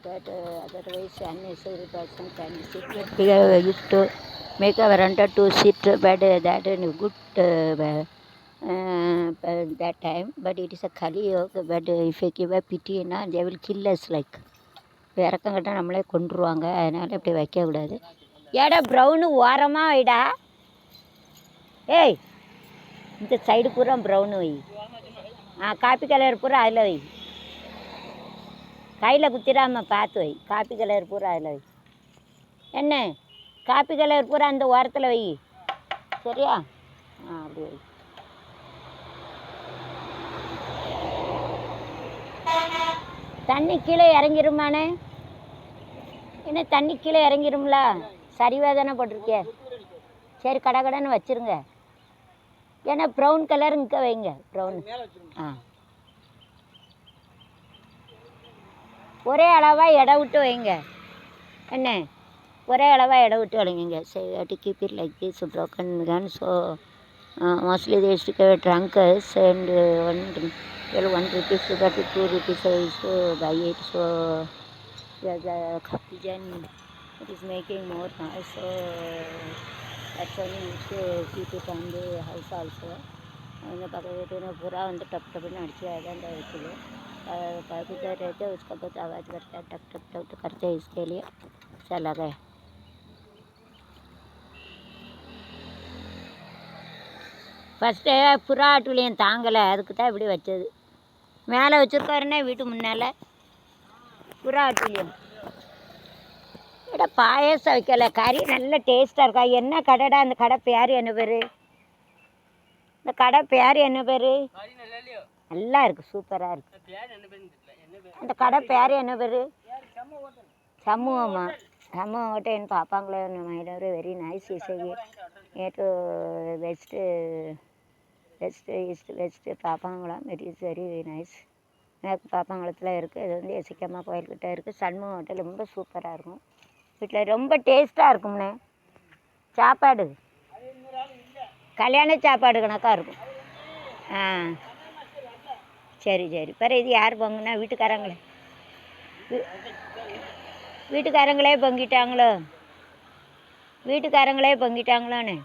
that otherwise unnecessary person can sit. But we used to make a veranda to sit, but that is good that time. But it is a Kali Yoga. But if you give a pity, they will kill us like. இறக்கம் கட்டால் நம்மளே கொண்டுருவாங்க, அதனால் இப்படி வைக்கக்கூடாது. ஏடா brown ஓரமாக வைடா. ஏய், இந்த சைடு பூரா ப்ரௌனு வை. காப்பி கலர் பூரா அதில் வை. கையில் குத்திராமல் பார்த்து வை. காப்பி கலர் பூரா அதில் வை. என்ன காப்பி கலர் பூரா அந்த ஓரத்தில் வை. சரியா? அப்படி வை. தண்ணி கீழே இறங்கிருமானே? என்ன தண்ணி கீழே இறங்கிரும்ல? சரிவாக தானே போட்டிருக்கே. சரி, கடைன்னு வச்சுருங்க. ஏன்னா ப்ரௌன் கலர் இங்கே வைங்க. ப்ரௌன் ஒரே அளவாக இடம் விட்டு வைங்க. என்ன ஒரே அளவாக இடம் விட்டு வைங்க. To keep it like this broken gun. So mostly they used to give drunkards and one rupees to that 2 rupees I used to buy it. So the pigeon, it is making more noise, so that's why we used to keep it on the house also. அந்த பக்கத்து வீட்டு பூரா வந்து dub டப்புன்னு அடிச்சு அதான் வச்சுது. कबूतर रहते उसका बहुत आवाज़ करता है, टक टक टक टक करते हैं, इसके लिए चला गया. ஃபஸ்ட்டு புறா ஆட்டுலையும் தாங்கலை, அதுக்கு தான் இப்படி வச்சது. மேலே வச்சுருக்காருன்னே வீட்டு முன்னால் புறா ஆட்டுலையும். பாயசம் வைக்கலை, கறி நல்ல டேஸ்ட்டாக இருக்கா. என்ன கடைடா? அந்த கடை பேர் என்ன பேர்? இந்த கடை பேர் என்ன பேர்? நல்லா இருக்குது, சூப்பராக இருக்குது. அந்த கடை பேர் என்ன பேர்? சமூகமா? சமூகம் ஹோட்டல் பார்ப்பாங்களே. மைலர் வெரி நைஸ் இசைக்கு ஏட்டு வெஸ்ட்டு ஈஸ்ட் வெஸ்ட்டு பார்ப்பாங்களாம். It is very nice. எனக்கு பாப்பாங்குளத்தில் இருக்குது. இது வந்து எசிக்கம்மா கோயில்கிட்ட இருக்குது. சண்முகம் ஹோட்டல் ரொம்ப சூப்பராக இருக்கும். வீட்டில் ரொம்ப டேஸ்ட்டாக இருக்கும்ண்ணே. சாப்பாடு கல்யாண சாப்பாடு கணக்காக இருக்கும். சரி சரி. பிறகு இது யார் பொங்குனா? வீட்டுக்காரங்களே பொங்கிட்டாங்களோ? வீட்டுக்காரங்களே பொங்கிட்டாங்களோண்ணே.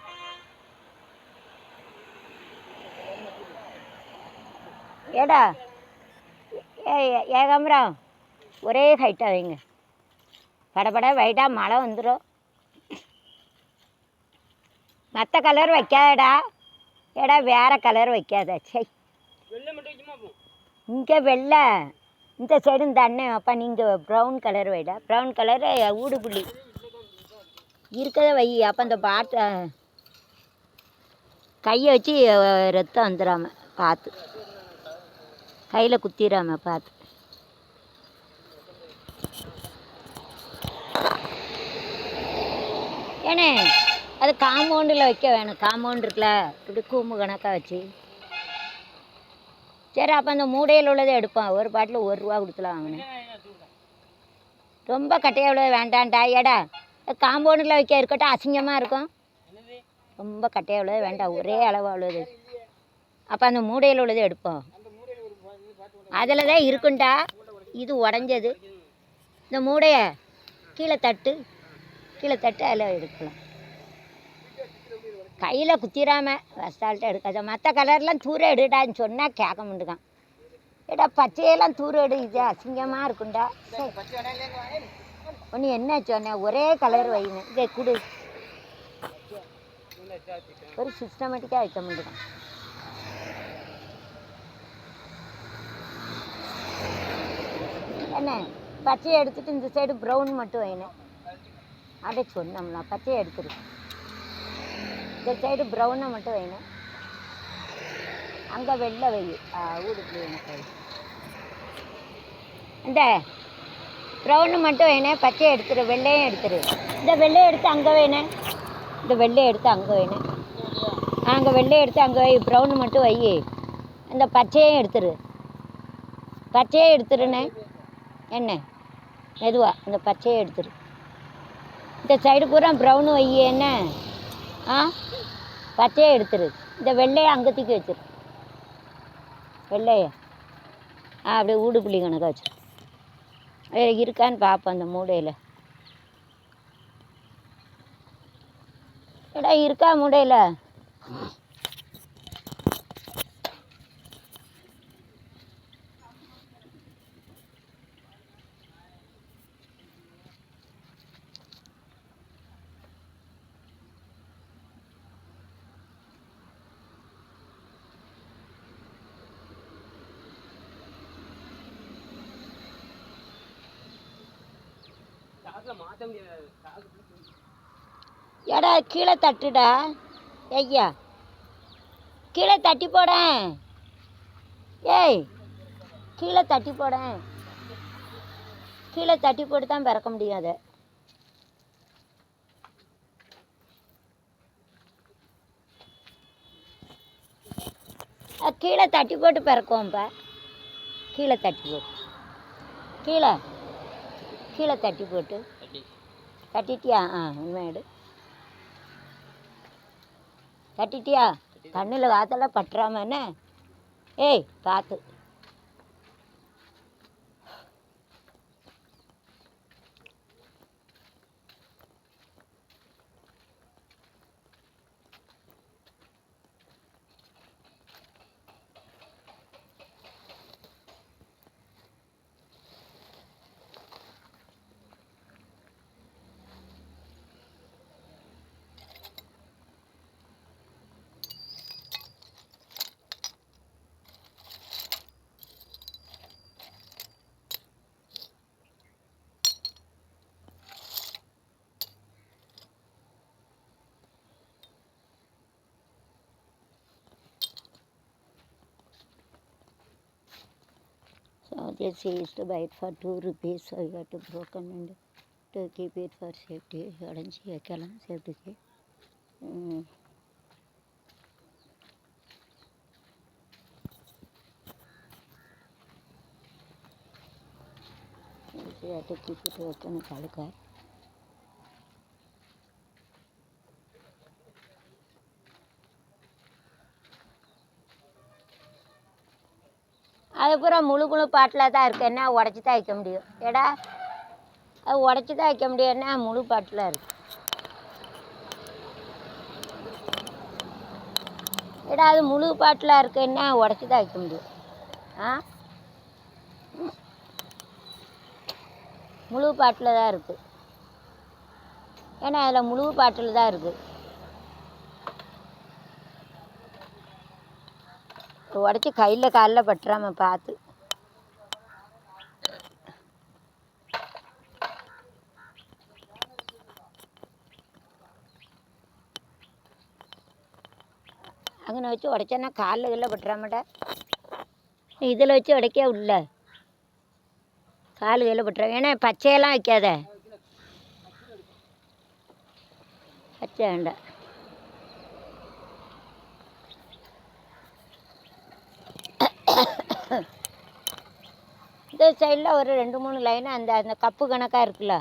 ஏடா ஏகாம்பரம் ஒரே ஹைட்டாக வைங்க. படப்பட வைட்டா மழை வந்துடும். மற்ற கலர் வைக்காதடா. ஏடா வேறு கலர் வைக்காத. சரி, இங்கே வெள்ளை, இந்த சைடு இந்த அண்ணன் அப்பா நீங்கள் ப்ரௌன் கலர் வைடா. ப்ரௌன் கலரு ஊடுபுள்ளி இருக்கதை வை. அப்போ அந்த பாட்டை கையை வச்சு ரத்தம் வந்துடாமல் பார்த்து, கையில் குத்திடாம பார்த்து. ஏண்ணே அது காம்பவுண்டில் வைக்க வேணும். காம்பவுண்ட் இருக்குல்ல, இப்படி கூம்பு கணக்காக வச்சு. சரி, அப்போ அந்த மூடையில் உள்ளதை எடுப்போம். ஒரு பாட்டில் ₹1 கொடுத்துலாம் வாங்கினேன். ரொம்ப கட்டையாக உள்ளது வேண்டாம்டா. ஏடா காம்பவுண்டில் வைக்க இருக்கட்டும், அசிங்கமாக இருக்கும். ரொம்ப கட்டையாக உள்ளது வேண்டாம், ஒரே அளவாக உள்ளது. அப்போ அந்த மூடையில் உள்ளதை எடுப்போம். அதில் தான் இருக்குண்டா. இது உடஞ்சது. இந்த மூடையை கீழே தட்டு அதில் எடுக்கலாம். கையில் குத்திராமல் அசால்ட்டாக எடுக்காத. மற்ற கலர்லாம் தூர எடுடான்னு சொன்னால் கேட்க மாட்டுக்கான். ஏடா பச்சையெல்லாம் தூர எடு, இது அசிங்கமாக இருக்குண்டா. ஒன்று என்ன சொன்னேன், ஒரே கலர் வைங்க. இதை கொடு. ஒரு சிஸ்டமேட்டிக்காக வைக்க மாட்டுக்கான். என்ன பச்சையை எடுத்துகிட்டு இந்த சைடு ப்ரௌன் மட்டும் வைனேன். அப்படியே சொன்னோம்னா பச்சையை எடுத்துரு. இந்த சைடு ப்ரௌனை மட்டும் வைனேன். அங்கே வெள்ளை வை. ஊடுக்கு எனக்கு இந்த ப்ரௌனு மட்டும் வைனேன். பச்சையை எடுத்துரு, வெள்ளையும் எடுத்துரு. இந்த வெள்ளையை எடுத்து அங்கே வைனேன். இந்த வெள்ளையை எடுத்து அங்கே வைனேன். அங்கே வெள்ளையை எடுத்து அங்கே வை. ப்ரௌனு மட்டும் வை. இந்த பச்சையும் எடுத்துரு. பச்சையை எடுத்துருண்ணே. என்ன மெதுவா இந்த பச்சையை எடுத்துரு. இந்த சைடு பூரா ப்ரௌனு வை. என்ன பச்சையை எடுத்துரு. இந்த வெள்ளையை அங்கே தூக்கி வச்சிரு. வெள்ளையை அப்படியே ஊடு புள்ளி கணக்காக வச்சிரு. இருக்கான்னு பார்ப்போம் அந்த மூடையில். எடா இருக்கா மூடையில்? எடா கீழே தட்டுடா ஐயா, கீழே தட்டி போடேன். ஏய் கீழே தட்டி போடேன். கீழே தட்டி போட்டு தான் பிறக்க முடியும் அதை. கீழே தட்டி போட்டு பிறக்குவோம்ப்பா. கீழே தட்டி போட்டு கீழே கீழே தட்டி போட்டு தட்டிட்டியா? உண்மையாடு தட்டிட்டியா? கண்ணில் காத்தெல்லாம் பட்டுறாம என்ன? ஏய் பார்த்து. So this is to buy it for 2 rupees. So you have to broken and to keep it for safety. உடஞ்சி வைக்கலாம் சேஃப்டிக்கு. You have to keep it open கழுக்க. அது பூரா முழு பாட்டில் தான் இருக்குது. என்ன உடச்சி தான் வைக்க முடியும்? ஏடா அது உடச்சி தான் வைக்க முடியும். என்ன முழு பாட்டில் இருக்குது? ஏடா அது முழு பாட்டில் இருக்குது. என்ன உடச்சி தான் வைக்க முடியும்? முழு பாட்டில் தான் இருக்குது. ஏன்னா அதில் முழு பாட்டில் தான் இருக்குது. உடச்சி கையில் காலில் பட்டுறாம பார்த்து. அங்கே வச்சு உடைச்சேன்னா காலில் இதில் பட்டுறாமட்டா. இதில் வச்சு உடைக்க உள்ள காலு கையில் பட்டுறா. ஏன்னா பச்சையெல்லாம் வைக்காத. பச்சை வேண்டாம். இந்த சைடில் ஒரு 2-3 லைனு அந்த அந்த கப்பு கணக்காக இருக்குல்ல,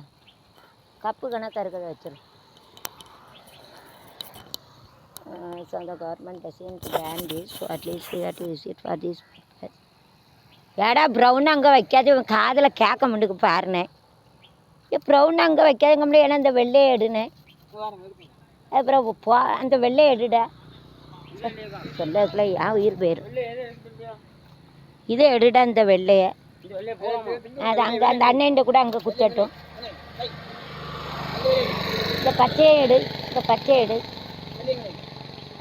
கப்பு கணக்காக இருக்கிறத வச்சிடும். So the government doesn't ban this, so at least we have to use it for this purpose. ஏடா ப்ரௌன் அங்கே வைக்காது. காதில் கேட்க முடியுக்கு பாருனே. ப்ரௌன் அங்கே வைக்காதுங்க முடியும். ஏன்னா இந்த வெள்ளையை எடுனேன். அப்புறம் அந்த வெள்ளையை எடுடா. சொல்லக்குள்ள ஏன் உயிர் போயிடும். இதை எடுடா இந்த வெள்ளையை. அது அங்கே அந்த அண்ணன் கூட அங்கே குத்தட்டும். இந்த பச்சையை எடு, இந்த பச்சையை எடு.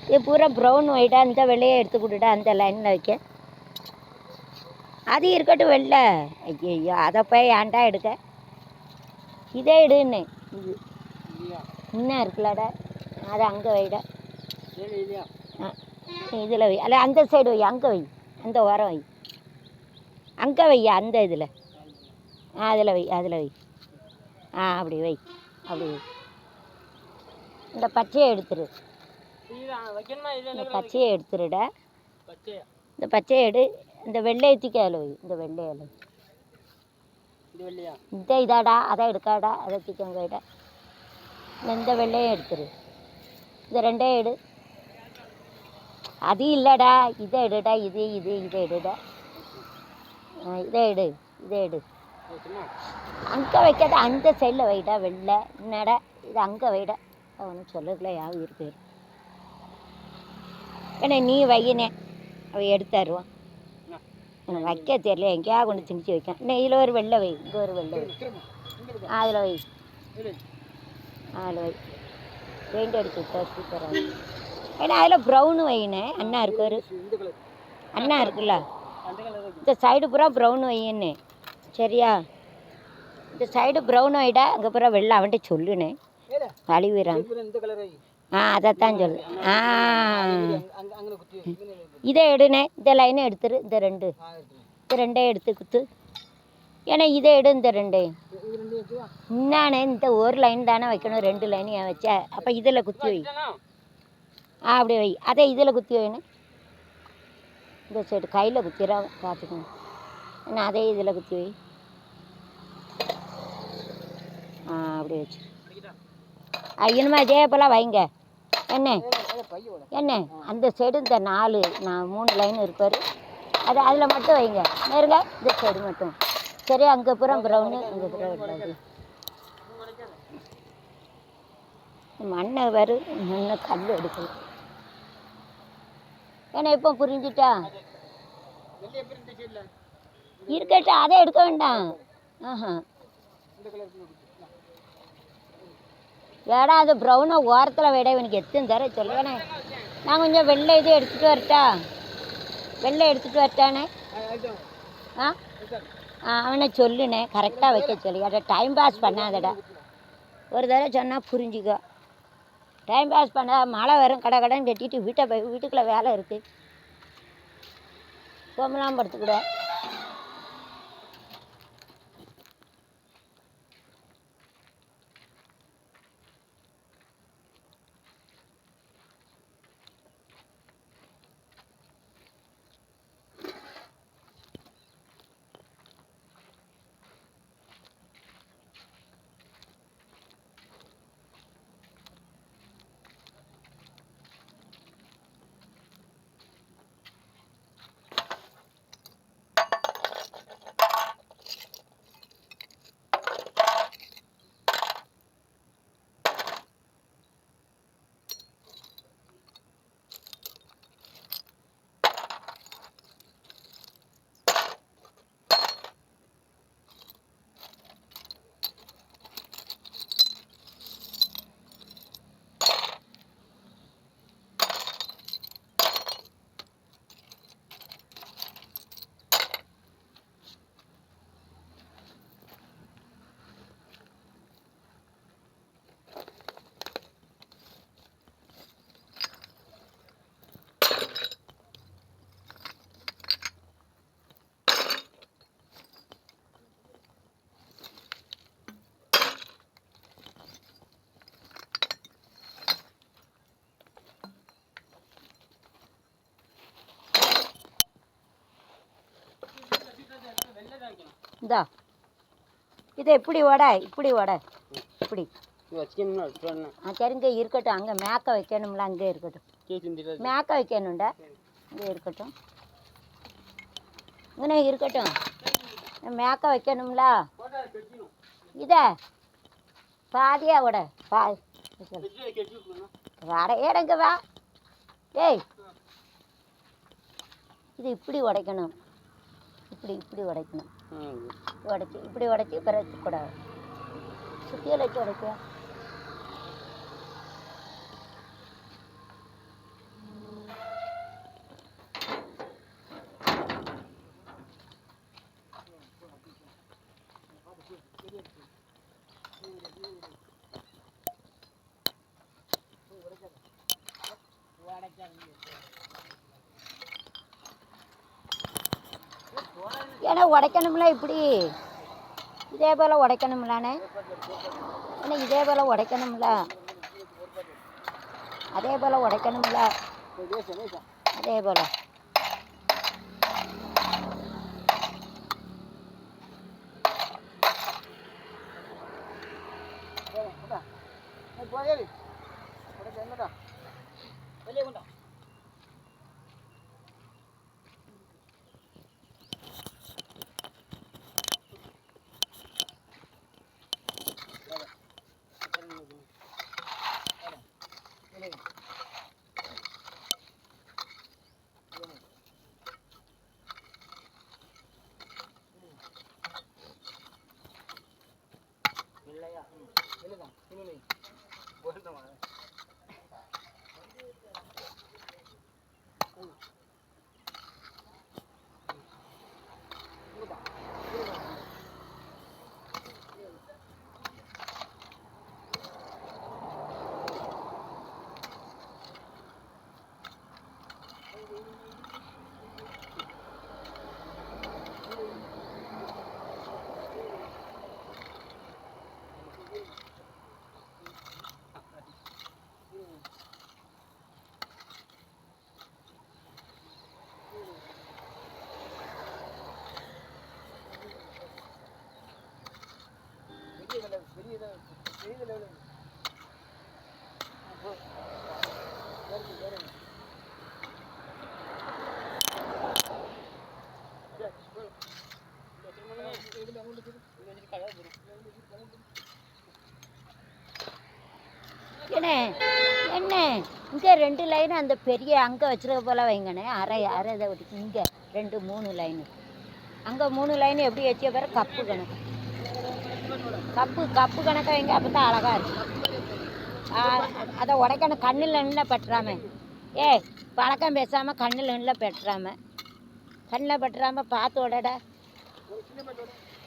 இது பூரா ப்ரௌன் ஒயிட்டாக இந்த வெள்ளையை எடுத்து கொடுடா அந்த லைனில் வைக்க. அது இருக்கட்டும் வெள்ளை. ஐயோ அதை போய் ஏன்டா எடுக்க. இதே எடுன்னு. இது இன்னும் இருக்குல்லடா, அதை அங்கே வைடா. இதில் வை. அல்ல அந்த சைடு வை. அங்கே வை, அந்த ஓரம் வை. அங்கே வை, அந்த இதில். அதில் வை, அதில் வை. அப்படி வை, அப்படி வை. இந்த பச்சையை எடுத்துரு. இந்த பச்சையை எடுத்துருடா. இந்த பச்சையை எடு. இந்த வெள்ளையை தூக்கி அதில் வை. இந்த வெள்ளையில இந்த இதாடா, அதை எடுக்காடா, அதை தூக்கி அங்கே வைடா. இந்த வெள்ளையை எடுத்துரு. இந்த ரெண்டையும் எடு. அது இல்லைடா, இதை எடுடா. இது இது இதை எடுடா. இதை எடு, இதை எடு. அங்கே வைக்காத அந்த சைடில் வைடா வெள்ளை என்னடா இது அங்கே வைடா அவனும் சொல்லல யாவும் இருக்கு ஏன்னா நீ வையினே அவ எடுத்தாருவான் எனக்கு வைக்க தெரியல எங்கேயா கொண்டு திணிச்சு வைக்கேன் இன்னும் இதில் ஒரு வெள்ளை வை இங்கே ஒரு வெள்ளை வை அதில் வை அதில் வை பெயிண்ட் அடிச்சு விட்டா சூப்பராக ஏன்னா அதில் ப்ரௌனு வையினே அண்ணா இருக்காரு அண்ணா இருக்குல்ல இந்த சைடு பூரா ப்ரௌன் வையின்னு சரியா இந்த சைடு ப்ரௌன் வைடா அங்கே பூரா வெள்ளை அவன்கிட்ட சொல்லுனே கழுவிறான் அதைத்தான் சொல்லு இதை எடுனே இந்த லைனை எடுத்துரு இந்த ரெண்டே எடுத்து குத்து ஏன்னா இதை எடு இந்த ரெண்டே என்னானே இந்த ஒரு லைன் தானே வைக்கணும் 2 லைன் ஏன் வச்ச அப்போ இதில் குத்தி வை அப்படி வை அதே இதில் குத்தி வைன்னு இந்த சைடு கையில் குத்திரா பார்த்துக்கணும் ஏன்னா அதே இதில் குத்தி வை அப்படி வச்சு இனிமே இதே போல் வைங்க என்ன அந்த சைடு இந்த 3 லைன் இருப்பார் அது அதில் மட்டும் வைங்க நேருங்க இந்த சைடு மட்டும் சரி அங்கே புறம் ப்ரௌனு அங்கே புறம் வெள்ளாது மண்ணை மண்ணை கல் எடுக்கணும் ஏன்னா இப்போ புரிஞ்சுட்டா இருக்கட்டும் அதை எடுக்க வேண்டாம் ஏடா அது ப்ரௌனை ஓரத்தில் விட எனக்கு எத்தனை தர சொல்லுவேனே நான் கொஞ்சம் வெள்ளை இது எடுத்துகிட்டு வரட்டா வெள்ளை எடுத்துகிட்டு வரட்டானே அவனை சொல்லுனே கரெக்டாக வைக்க சொல்லி அதை டைம் பாஸ் பண்ணாதடா ஒரு தடவை சொன்னால் புரிஞ்சுக்கோ டைம் பாஸ் பண்ண மழை வரும் கடன் கட்டிட்டு வீட்டுக்குள்ளே வேலை இருக்குது சோம்பலாம் படுத்துக்கூட இந்தா இதை இப்படி ஓட இப்படி சரிங்க இருக்கட்டும் அங்கே மேக்க வைக்கணும்ல அங்கே இருக்கட்டும் மேக்க வைக்கணும்டா இங்கே இருக்கட்டும் இங்கே இருக்கட்டும் மேக்க வைக்கணும்ல இதை பாதியா ஓட வட ஏடங்க வா ஏய் இது இப்படி உடைக்கணும் இப்படி உடைக்கணும் இப்படி உடைச்சி பிறகு கூடாது சுத்தியில் வச்சு உடைக்க ஏன்னா உடைக்கணும்ல இப்படி இதே போல் உடைக்கணும்லானே ஏன்னா இதே போல் உடைக்கணும்ல அதே போல் உடைக்கணும்ல அதே போல் என்ன என்ன இங்கே 2 லைன் அந்த பெரிய அங்கே வச்சுருக்க போல் வைங்கண்ணே. அரை இதை விட்டு இங்கே 2 3 லைனு அங்கே 3 லைன் எப்படி வச்ச பிறகு கப்பு கணக்கு கப்பு கணக்காக வைங்க. அப்போ தான் அழகாக இருக்கும். அதை உடைக்கணும். கண்ணில் பட்டுறாம பழக்கம் பேசாமல் கண்ணில் பட்டுறாமல் பார்த்து உடட.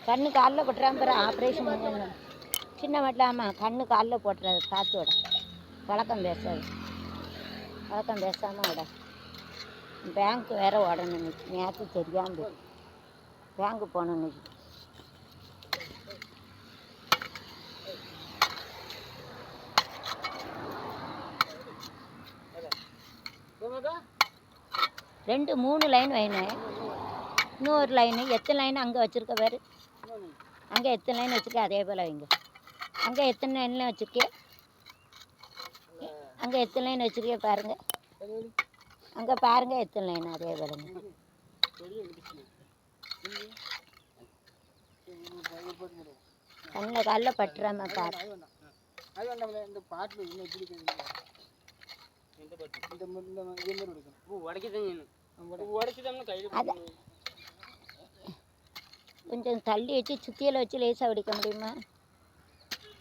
கண்ணு காலில் பட்டுறாம பிற ஆப்ரேஷன் பண்ணணும். சின்ன மட்டும் ஆமாம், கண்ணு காலில் போட்டுறாது. பார்த்து விட. பழக்கம் பேசாமல் விட. பேங்க்கு வேறு உடணும். நேற்று தெரியாமல் பேங்க்கு போகணும் இன்னைக்கு. ரெண்டு 3 லைன் வைனேன். இன்னொரு லைனு எத்தனை லைன் அங்கே வச்சுருக்க பேர். அங்கே எத்தனை லைன் வச்சுருக்கேன் அதே போல் வைங்க. அங்கே எத்தனை லைன்லாம் வச்சுருக்கேன். அங்கே எத்தனை லைன் வச்சுருக்கேன் பாருங்கள். அங்கே பாருங்கள் எத்தனை லைன் அதே போலங்க. கண்ணில் காலில் பட்டுறாம பாட்டு. கொஞ்சம் தள்ளி வச்சு சுத்தியில் வச்சு லேசாக உடைக்க முடியுமா?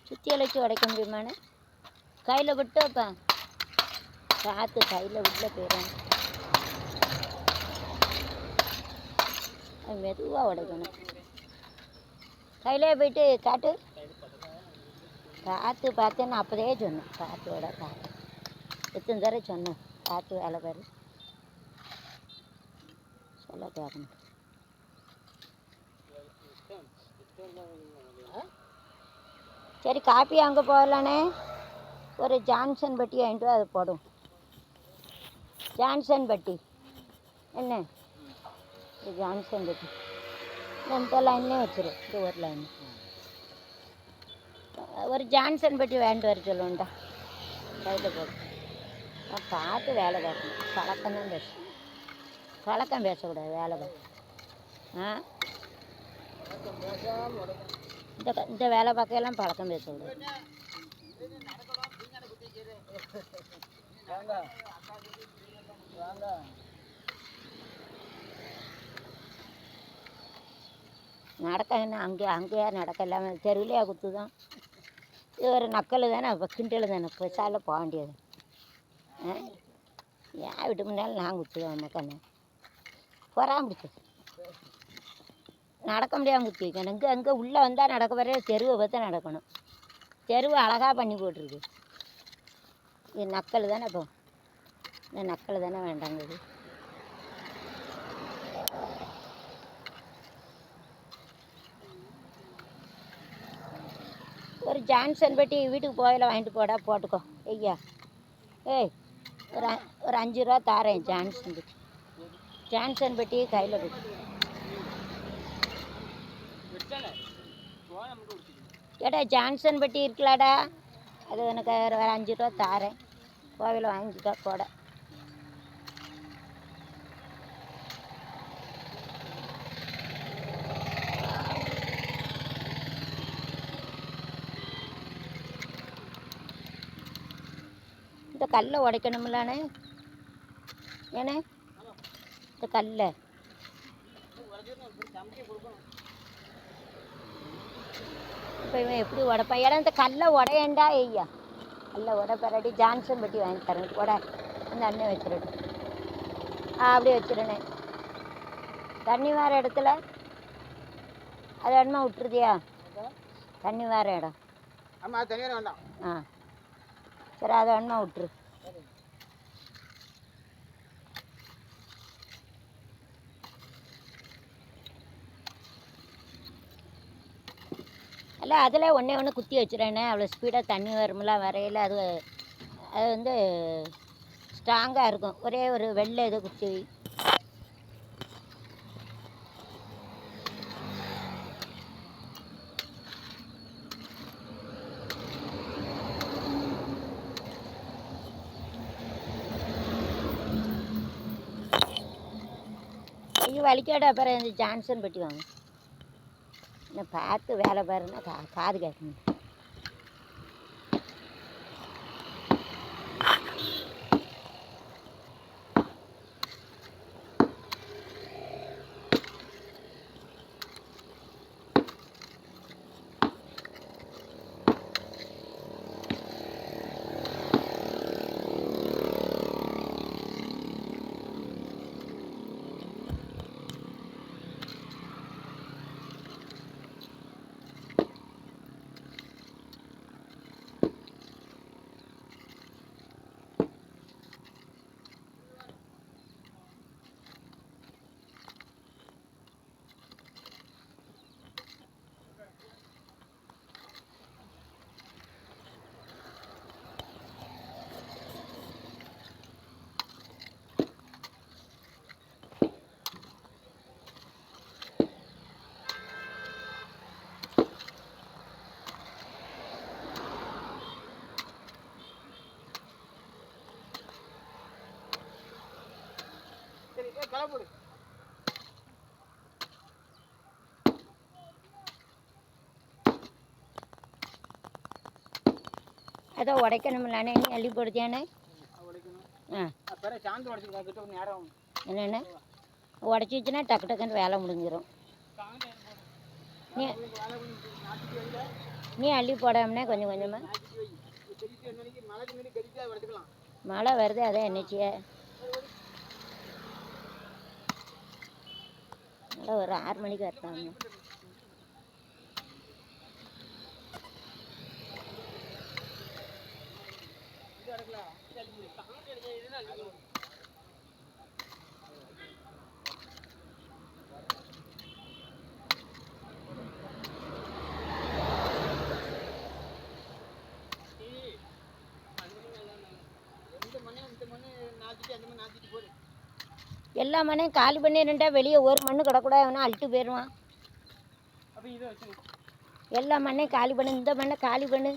சுத்தியில் வச்சு உடைக்க முடியுமான்னு கையில் விட்டுப்பா. காற்று கையில் விட்டுல போயிடும். அது மெதுவாக உடைக்கணும். கையிலே போயிட்டு காட்டு. காற்று பார்த்தேன்னு அப்போதே சொன்னேன். காற்றோட காற்று எத்தனை தடவை சொன்னேன். காற்று வேலை பாரு சொல்ல கேட்கணும். சரி காப்பி அங்கே போகலானே. ஒரு ஜான்சன் பட்டி வாங்கிட்டு அது போடும். ஜான்சன் பட்டி என்ன இது ஜான்சன் பட்டி இந்த லைன்லேயே வச்சிரு. இது ஒரு லைன் ஒரு ஜான்சன் பட்டி வாங்கிட்டு வர சொல்லுவேன்டா. கையில் போடும். பார்த்து வேலை பார்க்கணும். பழக்கம் தான் பேசணும். பழக்கம் பேசக்கூடாது. வேலை பார்க்கணும். இந்த வேலை பார்க்கலாம் பழக்கம் பேசக்கூடாது. நடக்க என்ன அங்கேயா நடக்க இல்லாமல் தெருவிலையா குத்து தான். இது ஒரு நக்கல் தானே. இப்போ கிண்டல் தானே. பெருசால போக வேண்டியது. ஏன் விட்டு முன்னாலும் நான் குத்துவேன் மக்கண்ணே. பொறாம்பிடிச்சு நடக்க முடியாமல் குத்தி வைக்கணும். இங்கே உள்ளே வந்தால் நடக்க வர தெருவை பார்த்து நடக்கணும். தெருவை அழகாக பண்ணி போட்டிருக்கு. இது நக்கல் தானே. இப்போ இந்த நக்கல் தானே வேண்டாங்குது. ஒரு ஜான்சன் பட்டி வீட்டுக்கு போயில வாங்கிட்டு போடா. போட்டுக்கோ ஐயா. ஒரு 5 ரூபா தாரேன். ஜான்சன் பட்டி கையில் போட்டு. ஏடா ஜான்சன் பட்டி இருக்கலாடா. அது எனக்கு வேறு 5 ரூபா தாரேன். கோவில வாங்கிக்கோ போட. இந்த கல்லை உடைக்கணும்லானே. ஏனே இந்த கல்லை இப்போ இவன் எப்படி உடைப்பான்? ஏன்னா இந்த கல்லை உடையண்டா ஐயா, கல்லை உடைப்பறாடி ஜான்சன் பெட்டி வாங்கி தரேன். உடை அந்த அண்ணன் வச்சிடணும். அப்படியே வச்சிடணே. தண்ணி வர இடத்துல அது வேணுமா விட்டுருதியா? தண்ணி வர இடம். ஆமாம், தண்ணி வர வேண்டாம். ஆ சரி, அதை வேணுமா விட்டுரு. இல்லை அதில் ஒன்றே ஒன்று குத்தி வச்சுறேனே, அவ்வளோ ஸ்பீடாக தண்ணி வரும்லாம் வரையில் அது அது வந்து ஸ்ட்ராங்காக இருக்கும். ஒரே ஒரு வெள்ளை இதை குத்தி வை. ஐயோ வலிக்காட, அப்புறம் இந்த ஜான்சன் பெட்டி வாங்க. என்ன பார்த்து வேலை பாருன்னா காது கேட்கணும். கலப்போடு. அதோ உடைக்கணும்லானே, நீ அள்ளி போடுத்தியானே? ஆ அப்புறம் சாந்து உடச்சிக்கலாம், கிட்ட ஒரு நேரம் என்னென்ன உடச்சி வச்சுன்னா டக்கு டக்குன்னு வேலை முடிஞ்சிடும். நீ நீ அள்ளி போடாமனே கொஞ்சம் கொஞ்சமாக. மழை வருது, அதான் என்னச்சிய மழை ஒரு 6 மணிக்கு வரட்டாங்க. எல்லா மண்ணையும் காலி பண்ணிருந்தா வெளியே ஒரு மண்ணு கிடக்கூடாது, அவனா அழுட்டு போயிடுவான். எல்லா மண்ணையும் காலி பண்ணு. இந்த மண்ணை காலி பண்ணு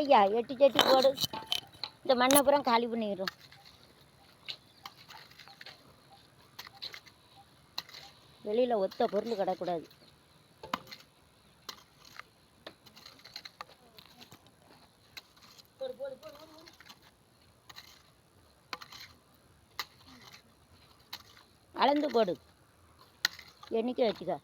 ஐயா, எட்டி செட்டி போடு. இந்த மண்ணை அப்புறம் காலி பண்ணிடுறோம். வெளியில் ஒத்த பொருள் கிடக்கூடாது. அளந்து போடு, எண்ணிக்கை வச்சுக்க.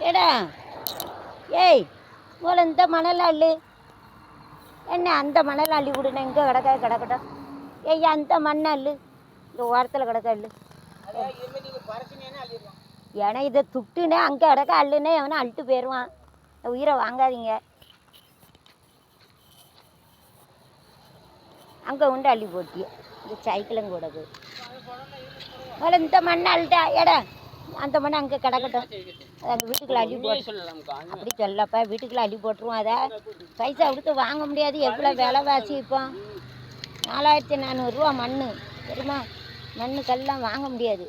ஏடா ஏய், போல இந்த மணல் அள்ளு. என்ன அந்த மணல் அள்ளி விடுன, இங்கே கிடக்கட்டும். ஏய் அந்த மண்ணை அள்ளு, இந்த ஓரத்தில் கிடக்க அள்ளு. ஏன்னா இதை துட்டுனே அங்கே கிடக்க அள்ளுனே அவனை அள்ளிட்டு போயிடுவான். உயிரை வாங்காதீங்க. அங்கே உண்டு அள்ளி போட்டிய இந்த சைக்கிளும் கூட போய் இந்த மண்ணை அள்ளிட்டா. ஏடா அந்த மண்ணை அங்கே கிடக்கட்டும், அந்த வீட்டுக்குள்ள அள்ளி போட்டு. அப்படி சொல்லப்பா, வீட்டுக்குள்ள அள்ளி போட்டுருவோம். அதை பைசா கொடுத்து வாங்க முடியாது, எவ்வளோ விலைவாசி இப்போ. 4400 மண் தெரியுமா? மண் கல்லாம் வாங்க முடியாது.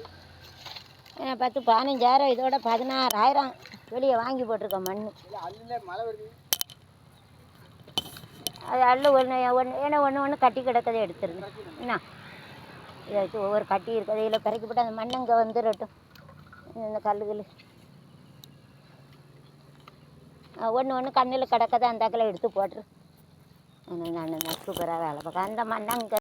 10 15,000 இதோட 16,000 வெளியே வாங்கி போட்டிருக்கோம் மண். அல்ல மழை வருது. அது ஏன்னா ஒன்று கட்டி கிடக்கதை எடுத்துருங்க என்ன. இதை வச்சு ஒவ்வொரு கட்டி இருக்கிறதையில் பிறக்கி போட்டு அந்த மண் அங்கே வந்துடட்டும். இந்த கல்லுகள் ஒன்று கண்ணில் கிடக்கதை அந்த அக்கில் எடுத்து போட்டுரு. நான் சூப்பராக வேலை பார்க்க அந்த மண் அங்கே